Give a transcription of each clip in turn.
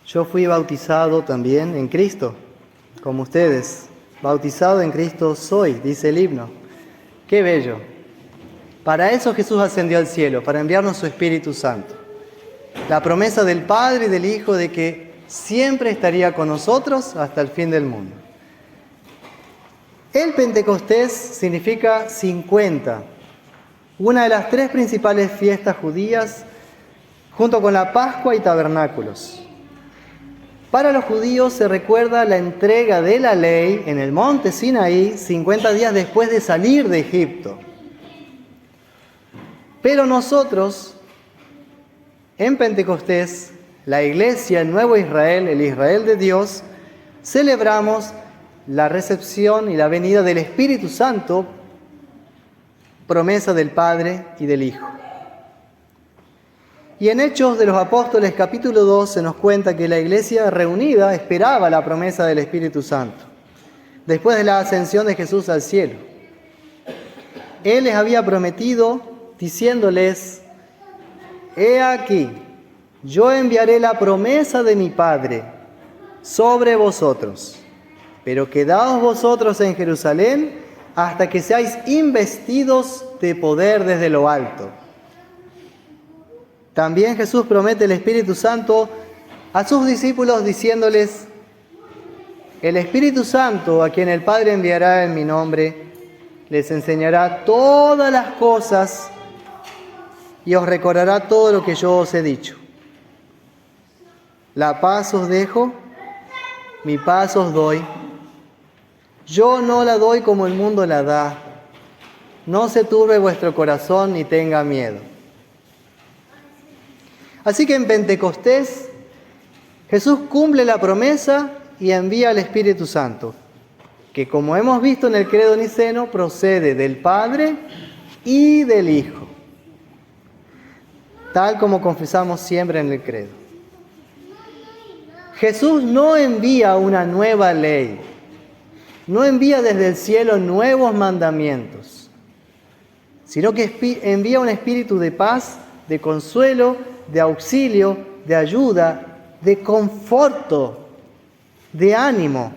Yo fui bautizado también en Cristo, como ustedes. Bautizado en Cristo soy, dice el himno. ¡Qué bello! Para eso Jesús ascendió al cielo, para enviarnos su Espíritu Santo. La promesa del Padre y del Hijo de que siempre estaría con nosotros hasta el fin del mundo. El Pentecostés significa 50, una de las 3 principales fiestas judías, junto con la Pascua y Tabernáculos. Para los judíos se recuerda la entrega de la ley en el monte Sinaí 50 días después de salir de Egipto. Pero nosotros, en Pentecostés, la Iglesia, el nuevo Israel, el Israel de Dios, celebramos la recepción y la venida del Espíritu Santo, promesa del Padre y del Hijo. Y en Hechos de los Apóstoles, capítulo 2, se nos cuenta que la Iglesia reunida esperaba la promesa del Espíritu Santo, después de la ascensión de Jesús al cielo. Él les había prometido, diciéndoles: «He aquí, yo enviaré la promesa de mi Padre sobre vosotros, pero quedaos vosotros en Jerusalén hasta que seáis investidos de poder desde lo alto». También Jesús promete el Espíritu Santo a sus discípulos diciéndoles: «El Espíritu Santo, a quien el Padre enviará en mi nombre, les enseñará todas las cosas y os recordará todo lo que yo os he dicho. La paz os dejo, mi paz os doy. Yo no la doy como el mundo la da. No se turbe vuestro corazón ni tenga miedo». Así que en Pentecostés, Jesús cumple la promesa y envía al Espíritu Santo, que, como hemos visto en el credo niceno, procede del Padre y del Hijo, tal como confesamos siempre en el credo. Jesús no envía una nueva ley, no envía desde el cielo nuevos mandamientos, sino que envía un espíritu de paz, de consuelo, de auxilio, de ayuda, de conforto, de ánimo,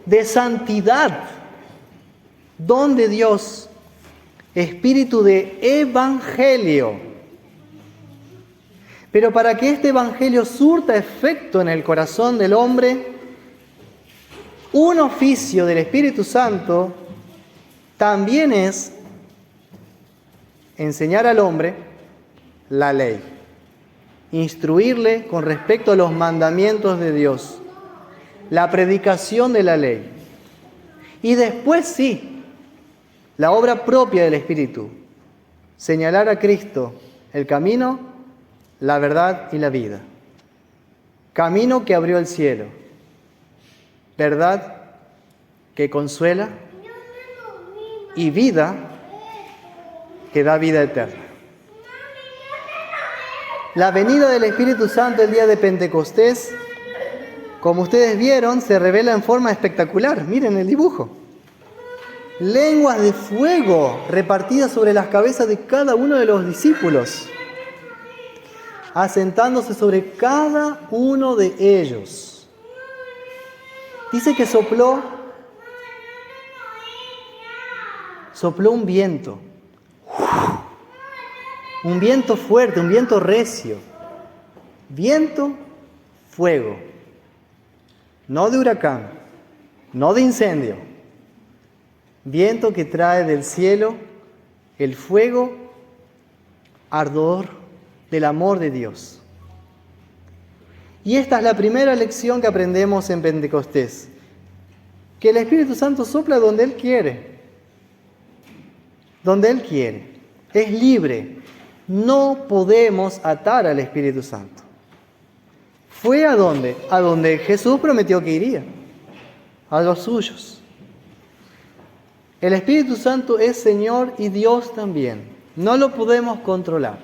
de santidad, don de Dios, espíritu de evangelio. Pero para que este evangelio surta efecto en el corazón del hombre, un oficio del Espíritu Santo también es enseñar al hombre la ley, instruirle con respecto a los mandamientos de Dios, la predicación de la ley. Y después sí, la obra propia del Espíritu, señalar a Cristo el camino, la verdad y la vida. Camino que abrió el cielo, verdad que consuela y vida que da vida eterna. La venida del Espíritu Santo el día de Pentecostés, como ustedes vieron, se revela en forma espectacular. Miren el dibujo. Lenguas de fuego repartidas sobre las cabezas de cada uno de los discípulos, asentándose sobre cada uno de ellos. Dice que sopló un viento. Un viento fuerte, un viento recio. Viento, fuego. No de huracán, no de incendio. Viento que trae del cielo el fuego, ardor del amor de Dios. Y esta es la primera lección que aprendemos en Pentecostés. Que el Espíritu Santo sopla donde Él quiere. Donde Él quiere. Es libre. No podemos atar al Espíritu Santo. ¿Fue a dónde? A donde Jesús prometió que iría. A los suyos. El Espíritu Santo es Señor y Dios también. No lo podemos controlar.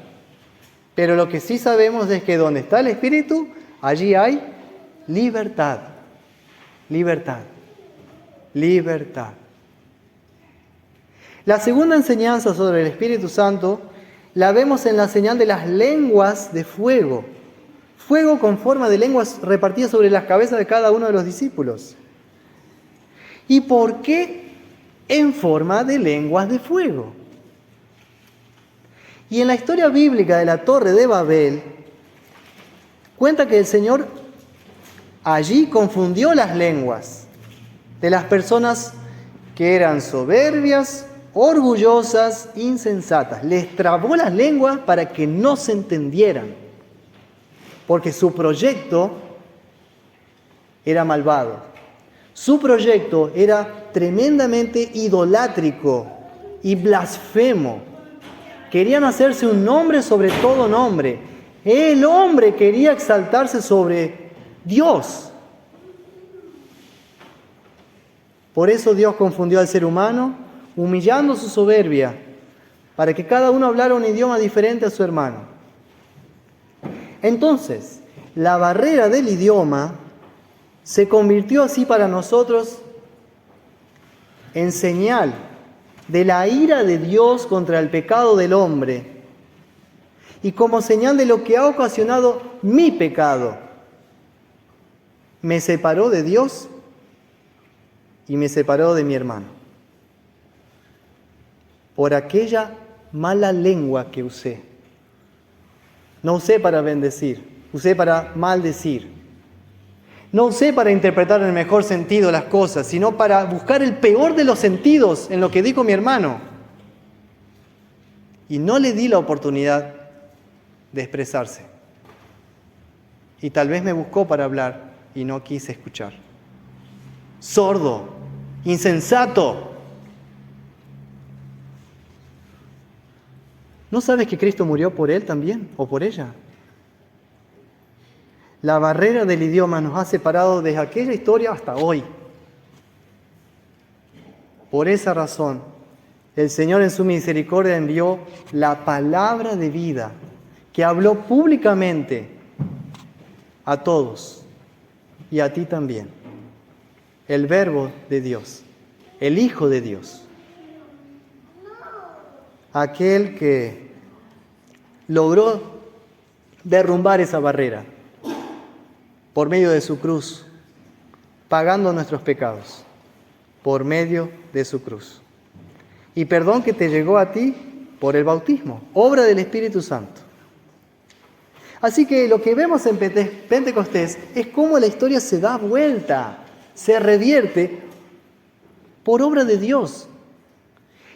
Pero lo que sí sabemos es que donde está el Espíritu, allí hay libertad. Libertad. Libertad. La segunda enseñanza sobre el Espíritu Santo la vemos en la señal de las lenguas de fuego. fuego con forma de lenguas repartidas sobre las cabezas de cada uno de los discípulos. ¿Y por qué en forma de lenguas de fuego? Y en la historia bíblica de la Torre de Babel, cuenta que el Señor allí confundió las lenguas de las personas que eran soberbias, orgullosas, insensatas. Les trabó las lenguas para que no se entendieran, porque su proyecto era malvado. Su proyecto era tremendamente idolátrico y blasfemo. Querían hacerse un nombre sobre todo nombre. El hombre quería exaltarse sobre Dios. Por eso Dios confundió al ser humano, humillando su soberbia, para que cada uno hablara un idioma diferente a su hermano. Entonces, la barrera del idioma se convirtió así para nosotros en señal de la ira de Dios contra el pecado del hombre y como señal de lo que ha ocasionado mi pecado. Me separó de Dios y me separó de mi hermano por aquella mala lengua que usé. No usé para bendecir, usé para maldecir. No usé para interpretar en el mejor sentido las cosas, sino para buscar el peor de los sentidos en lo que dijo mi hermano. Y no le di la oportunidad de expresarse. Y tal vez me buscó para hablar y no quise escuchar. Sordo, insensato. ¿No sabes que Cristo murió por él también o por ella? La barrera del idioma nos ha separado desde aquella historia hasta hoy. Por esa razón, el Señor en su misericordia envió la palabra de vida que habló públicamente a todos y a ti también. El Verbo de Dios, el Hijo de Dios. Aquel que logró derrumbar esa barrera por medio de su cruz, pagando nuestros pecados, por medio de su cruz. Y perdón que te llegó a ti por el bautismo, obra del Espíritu Santo. Así que lo que vemos en Pentecostés es cómo la historia se da vuelta, se revierte por obra de Dios.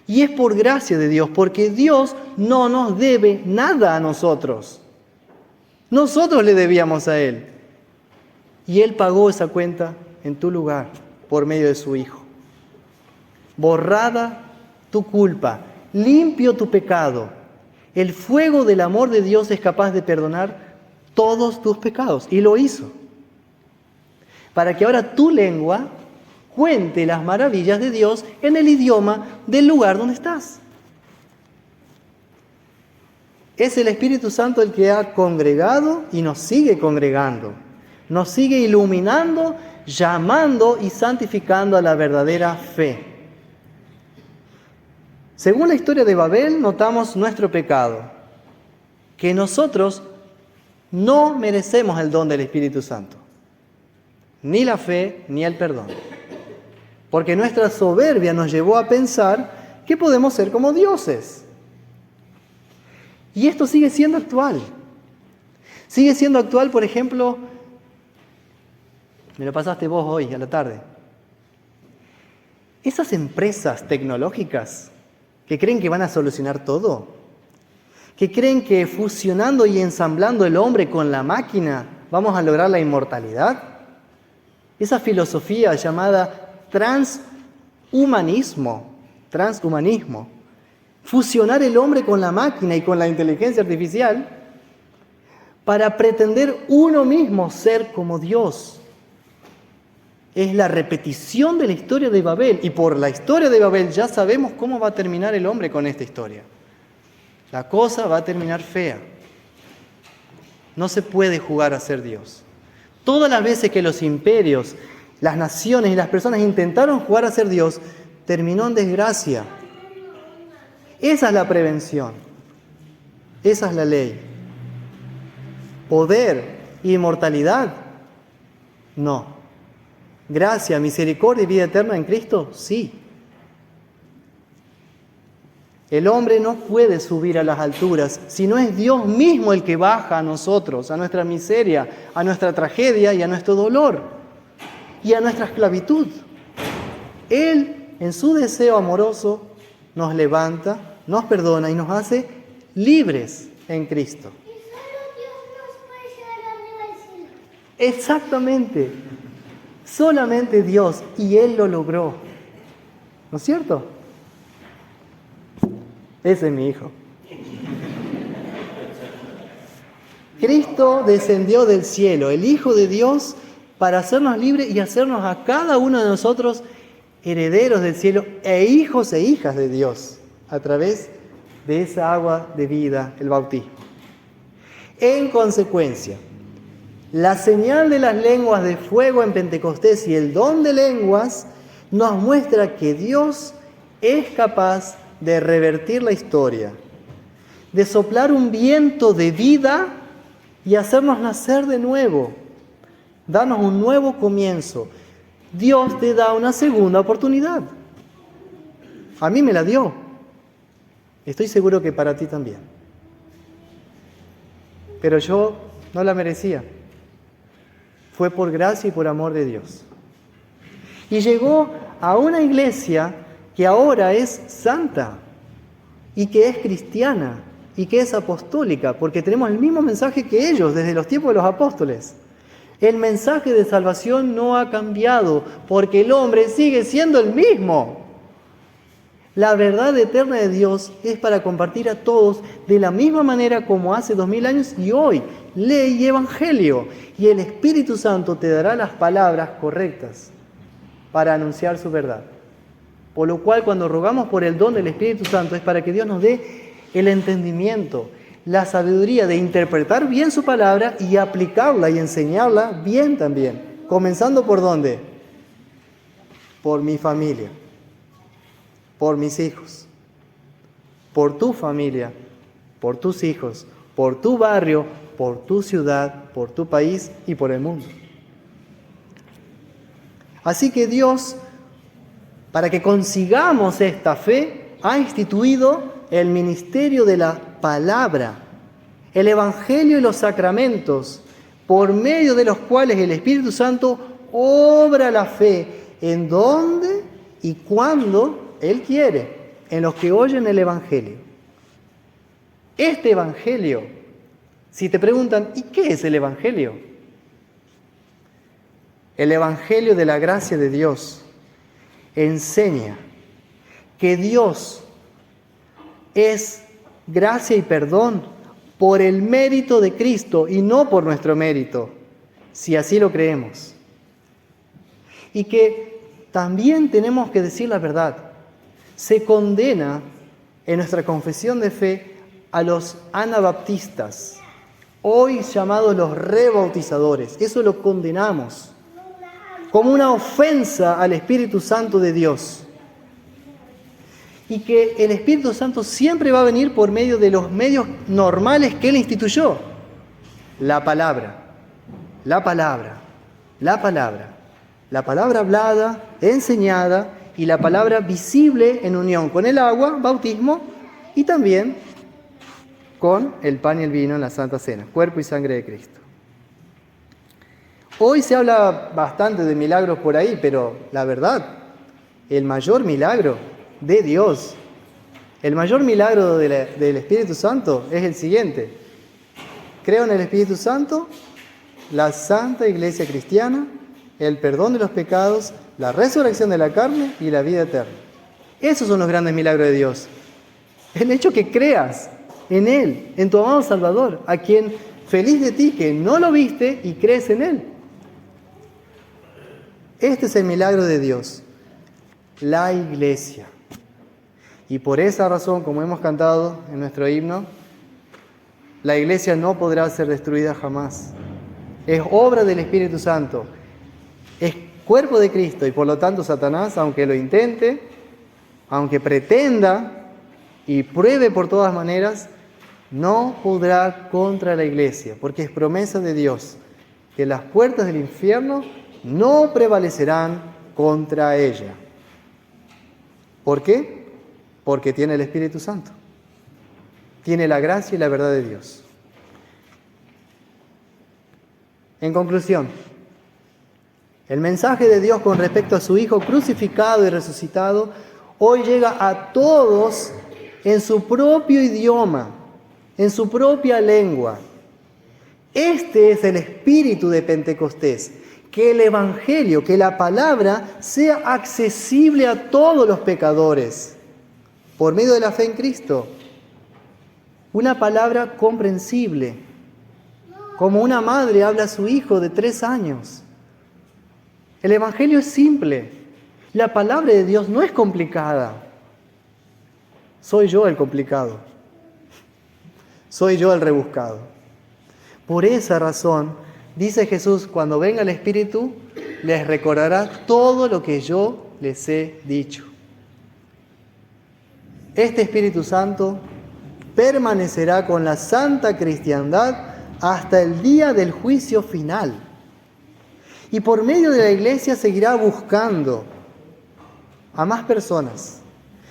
Y es por gracia de Dios, porque Dios no nos debe nada a nosotros. Nosotros le debíamos a Él. Y Él pagó esa cuenta en tu lugar por medio de su Hijo. Borrada tu culpa, limpio tu pecado. El fuego del amor de Dios es capaz de perdonar todos tus pecados. Y lo hizo. Para que ahora tu lengua cuente las maravillas de Dios en el idioma del lugar donde estás. Es el Espíritu Santo el que ha congregado y nos sigue congregando. Nos sigue iluminando, llamando y santificando a la verdadera fe. Según la historia de Babel, notamos nuestro pecado, que nosotros no merecemos el don del Espíritu Santo, ni la fe, ni el perdón. Porque nuestra soberbia nos llevó a pensar que podemos ser como dioses. Y esto sigue siendo actual. Sigue siendo actual, por ejemplo, me lo pasaste vos hoy a la tarde. Esas empresas tecnológicas que creen que van a solucionar todo, que creen que fusionando y ensamblando el hombre con la máquina vamos a lograr la inmortalidad. Esa filosofía llamada transhumanismo, fusionar el hombre con la máquina y con la inteligencia artificial para pretender uno mismo ser como Dios. Es la repetición de la historia de Babel. Y por la historia de Babel ya sabemos cómo va a terminar el hombre con esta historia. La cosa va a terminar fea. No se puede jugar a ser Dios. Todas las veces que los imperios, las naciones y las personas intentaron jugar a ser Dios, terminó en desgracia. Esa es la prevención. Esa es la ley. Poder ¿Inmortalidad? No. ¿Gracia, misericordia y vida eterna en Cristo? Sí. El hombre no puede subir a las alturas, sino es Dios mismo el que baja a nosotros, a nuestra miseria, a nuestra tragedia y a nuestro dolor y a nuestra esclavitud. Él, en su deseo amoroso, nos levanta, nos perdona y nos hace libres en Cristo. Y solo Dios nos puede llevar arriba del cielo. Exactamente. Solamente Dios, y Él lo logró. ¿No es cierto? Ese es mi hijo. Cristo descendió del cielo, el Hijo de Dios, para hacernos libres y hacernos a cada uno de nosotros herederos del cielo e hijos e hijas de Dios, a través de esa agua de vida, el bautismo. En consecuencia, la señal de las lenguas de fuego en Pentecostés y el don de lenguas nos muestra que Dios es capaz de revertir la historia, de soplar un viento de vida y hacernos nacer de nuevo, darnos un nuevo comienzo. Dios te da una segunda oportunidad. A mí me la dio. Estoy seguro que para ti también. Pero yo no la merecía. Fue por gracia y por amor de Dios. Y llegó a una iglesia que ahora es santa y que es cristiana y que es apostólica, porque tenemos el mismo mensaje que ellos desde los tiempos de los apóstoles. El mensaje de salvación no ha cambiado porque el hombre sigue siendo el mismo. La verdad eterna de Dios es para compartir a todos de la misma manera como hace 2000 años y hoy, ley y evangelio. Y el Espíritu Santo te dará las palabras correctas para anunciar su verdad. Por lo cual, cuando rogamos por el don del Espíritu Santo, es para que Dios nos dé el entendimiento, la sabiduría de interpretar bien su palabra y aplicarla y enseñarla bien también. Comenzando por ¿dónde? Por mi familia, por mis hijos, por tu familia, por tus hijos, por tu barrio, por tu ciudad, por tu país y por el mundo. Así que Dios, para que consigamos esta fe, ha instituido el ministerio de la palabra, el evangelio y los sacramentos, por medio de los cuales el Espíritu Santo obra la fe en donde y cuando Él quiere, en los que oyen el evangelio. Este evangelio, si te preguntan, ¿y qué es el evangelio? El evangelio de la gracia de Dios enseña que Dios es gracia y perdón por el mérito de Cristo y no por nuestro mérito, si así lo creemos. Y que también tenemos que decir la verdad. Se condena en nuestra confesión de fe a los anabaptistas, hoy llamados los rebautizadores. Eso lo condenamos como una ofensa al Espíritu Santo de Dios. Y que el Espíritu Santo siempre va a venir por medio de los medios normales que Él instituyó. La palabra, la palabra, la palabra. La palabra hablada, enseñada y la palabra visible en unión con el agua, bautismo, y también con el pan y el vino en la Santa Cena, cuerpo y sangre de Cristo. Hoy se habla bastante de milagros por ahí, pero la verdad, el mayor milagro de Dios, el mayor milagro del Espíritu Santo es el siguiente. Creo en el Espíritu Santo, la Santa Iglesia Cristiana, el perdón de los pecados, la resurrección de la carne y la vida eterna. Esos son los grandes milagros de Dios. El hecho que creas en Él, en tu amado Salvador, a quien feliz de ti que no lo viste y crees en Él. Este es el milagro de Dios, la Iglesia. Y por esa razón, como hemos cantado en nuestro himno, la Iglesia no podrá ser destruida jamás. Es obra del Espíritu Santo. Es cuerpo de Cristo y por lo tanto Satanás, aunque lo intente, aunque pretenda y pruebe por todas maneras, no podrá contra la Iglesia, porque es promesa de Dios. que las puertas del infierno no prevalecerán contra ella. ¿Por qué? Porque tiene el Espíritu Santo. Tiene la gracia y la verdad de Dios. En conclusión, el mensaje de Dios con respecto a su Hijo crucificado y resucitado hoy llega a todos en su propio idioma, en su propia lengua. Este es el espíritu de Pentecostés, que el Evangelio, que la palabra sea accesible a todos los pecadores por medio de la fe en Cristo. Una palabra comprensible, como una madre habla a su hijo de 3 años. El Evangelio es simple. La palabra de Dios no es complicada. Soy yo el complicado. Soy yo el rebuscado. Por esa razón, dice Jesús, cuando venga el Espíritu, les recordará todo lo que yo les he dicho. Este Espíritu Santo permanecerá con la santa cristiandad hasta el día del juicio final. Y por medio de la Iglesia seguirá buscando a más personas.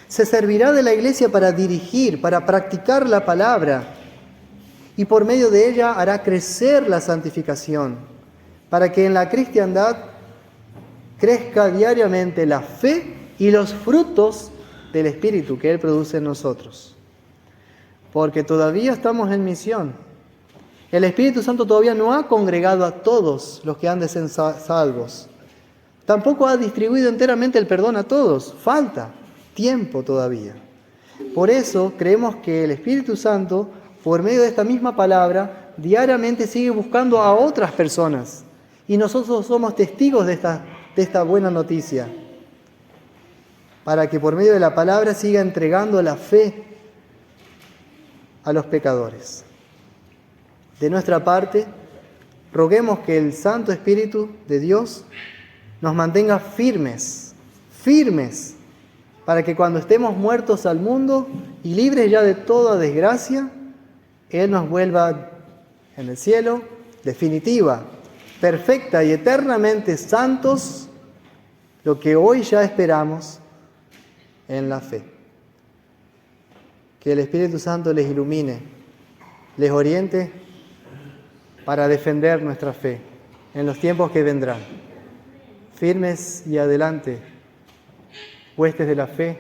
Se servirá de la Iglesia para dirigir, para practicar la palabra. Y por medio de ella hará crecer la santificación, para que en la cristiandad crezca diariamente la fe y los frutos del Espíritu que Él produce en nosotros. Porque todavía estamos en misión. El Espíritu Santo todavía no ha congregado a todos los que han de ser salvos. Tampoco ha distribuido enteramente el perdón a todos. Falta tiempo todavía. Por eso creemos que el Espíritu Santo, por medio de esta misma palabra, diariamente sigue buscando a otras personas. Y nosotros somos testigos de esta buena noticia. Para que por medio de la palabra siga entregando la fe a los pecadores. De nuestra parte, roguemos que el Santo Espíritu de Dios nos mantenga firmes, para que cuando estemos muertos al mundo y libres ya de toda desgracia, Él nos vuelva en el cielo, definitiva, perfecta y eternamente santos, lo que hoy ya esperamos en la fe. Que el Espíritu Santo les ilumine, les oriente para defender nuestra fe en los tiempos que vendrán. Firmes y adelante, huestes de la fe,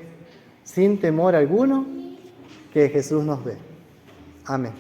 sin temor alguno, que Jesús nos ve. Amén.